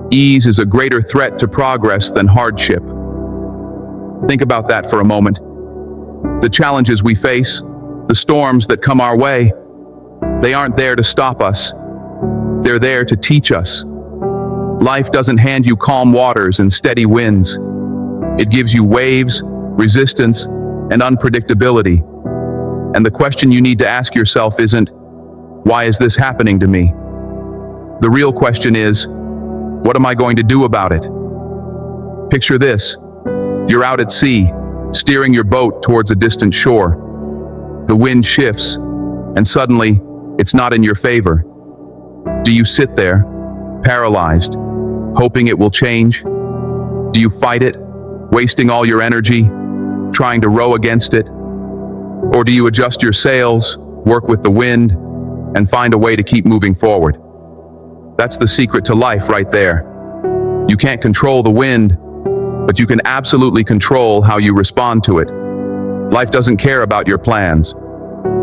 Ease is a greater threat to progress than hardship. Think about that for a moment. The challenges we face, the storms that come our way, they aren't there to stop us. They're there to teach us. Life doesn't hand you calm waters and steady winds. It gives you waves, resistance, and unpredictability. And the question you need to ask yourself isn't, why is this happening to me? The real question is, what am I going to do about it? Picture this. You're out at sea, steering your boat towards a distant shore. The wind shifts, and suddenly, it's not in your favor. Do you sit there, paralyzed, hoping it will change? Do you fight it, wasting all your energy, trying to row against it? Or do you adjust your sails, work with the wind, and find a way to keep moving forward? That's the secret to life right there. You can't control the wind, but you can absolutely control how you respond to it. Life doesn't care about your plans.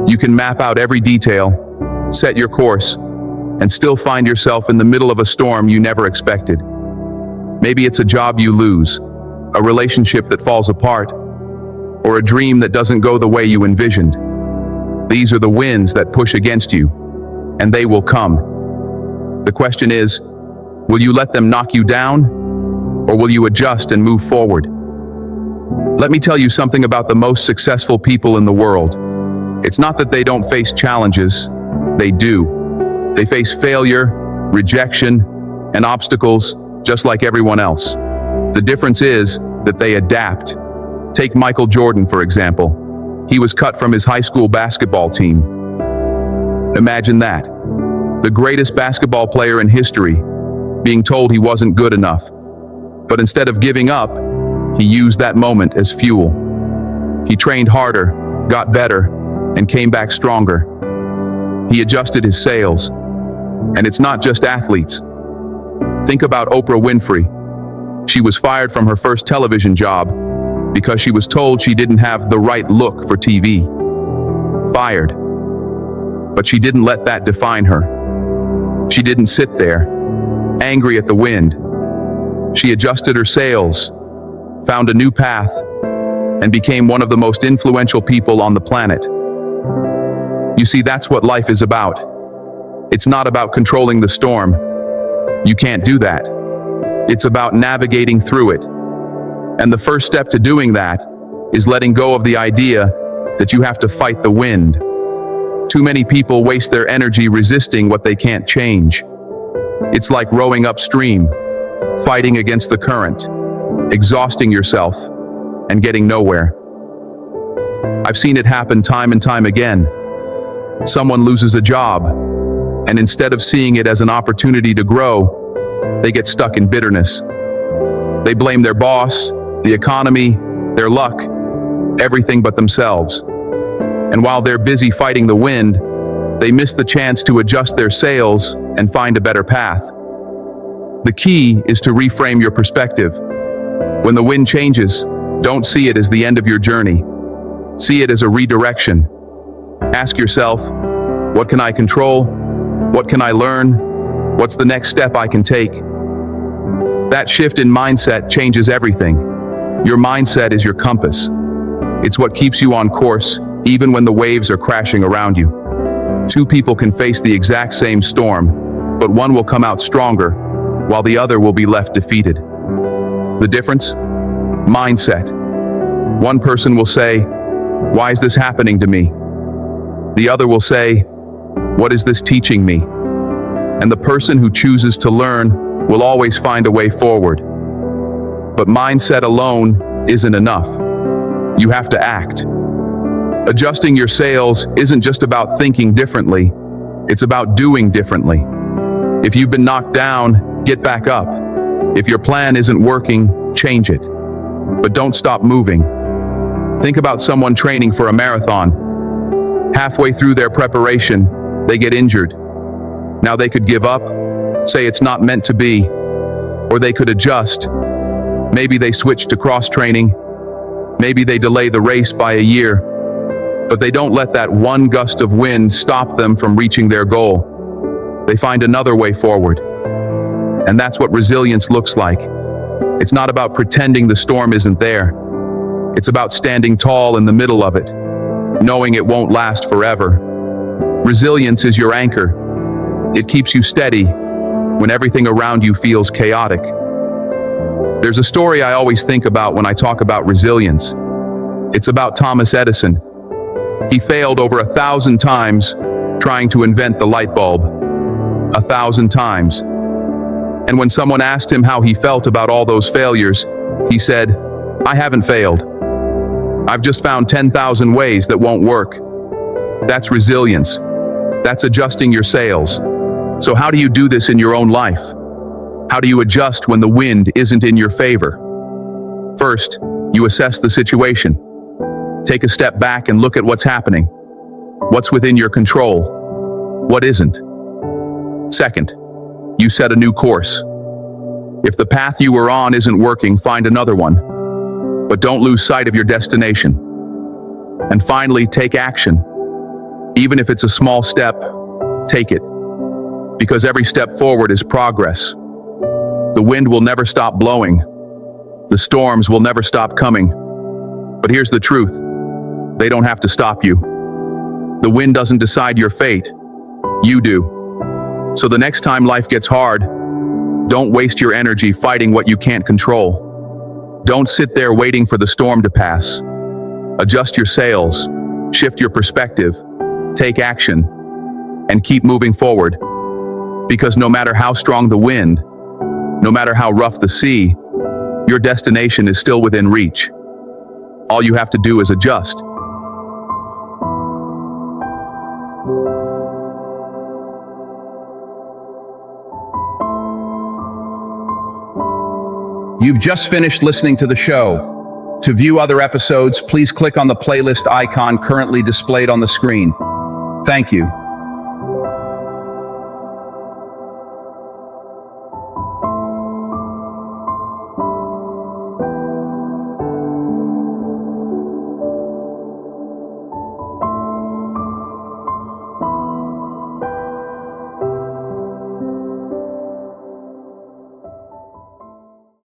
You can map out every detail, set your course, and still find yourself in the middle of a storm you never expected. Maybe it's a job you lose, a relationship that falls apart, or a dream that doesn't go the way you envisioned. These are the winds that push against you, and they will come. The question is, will you let them knock you down, or will you adjust and move forward? Let me tell you something about the most successful people in the world. It's not that they don't face challenges, they do. They face failure, rejection, and obstacles just like everyone else. The difference is that they adapt. Take Michael Jordan, for example. He was cut from his high school basketball team. Imagine that. The greatest basketball player in history, being told he wasn't good enough. But instead of giving up, he used that moment as fuel. He trained harder, got better, and came back stronger. He adjusted his sails. And it's not just athletes. Think about Oprah Winfrey. She was fired from her first television job because she was told she didn't have the right look for TV. Fired. But she didn't let that define her. She didn't sit there, angry at the wind. She adjusted her sails, found a new path, and became one of the most influential people on the planet. You see, that's what life is about. It's not about controlling the storm. You can't do that. It's about navigating through it. And the first step to doing that is letting go of the idea that you have to fight the wind. Too many people waste their energy resisting what they can't change. It's like rowing upstream, fighting against the current, exhausting yourself, and getting nowhere. I've seen it happen time and time again. Someone loses a job, and instead of seeing it as an opportunity to grow, they get stuck in bitterness. They blame their boss, the economy, their luck, everything but themselves. And while they're busy fighting the wind, they miss the chance to adjust their sails and find a better path. The key is to reframe your perspective. When the wind changes, don't see it as the end of your journey. See it as a redirection. Ask yourself, what can I control? What can I learn? What's the next step I can take? That shift in mindset changes everything. Your mindset is your compass. It's what keeps you on course, even when the waves are crashing around you. Two people can face the exact same storm, but one will come out stronger, while the other will be left defeated. The difference? Mindset. One person will say, "Why is this happening to me?" The other will say, "What is this teaching me?" And the person who chooses to learn will always find a way forward. But mindset alone isn't enough. You have to act. Adjusting your sails isn't just about thinking differently, it's about doing differently. If you've been knocked down, get back up. If your plan isn't working, change it. But don't stop moving. Think about someone training for a marathon. Halfway through their preparation, they get injured. Now they could give up, say it's not meant to be, or they could adjust. Maybe they switch to cross-training. Maybe they delay the race by a year. But they don't let that one gust of wind stop them from reaching their goal. they find another way forward. And that's what resilience looks like. It's not about pretending the storm isn't there. It's about standing tall in the middle of it, knowing it won't last forever. Resilience is your anchor. It keeps you steady when everything around you feels chaotic. There's a story I always think about when I talk about resilience. It's about Thomas Edison. He failed over 1,000 times trying to invent the light bulb. 1,000 times. And when someone asked him how he felt about all those failures, he said, "I haven't failed. I've just found 10,000 ways that won't work." That's resilience. That's adjusting your sails. So how do you do this in your own life? How do you adjust when the wind isn't in your favor? First, you assess the situation. Take a step back and look at what's happening. What's within your control? What isn't? Second, you set a new course. If the path you were on isn't working, find another one. But don't lose sight of your destination. And finally, take action. Even if it's a small step, take it. Because every step forward is progress. The wind will never stop blowing. The storms will never stop coming. But here's the truth. They don't have to stop you. The wind doesn't decide your fate. You do. So the next time life gets hard, don't waste your energy fighting what you can't control. Don't sit there waiting for the storm to pass. Adjust your sails, shift your perspective, take action, and keep moving forward. Because no matter how strong the wind, no matter how rough the sea, your destination is still within reach. All you have to do is adjust. You've just finished listening to the show. To view other episodes, please click on the playlist icon currently displayed on the screen. Thank you.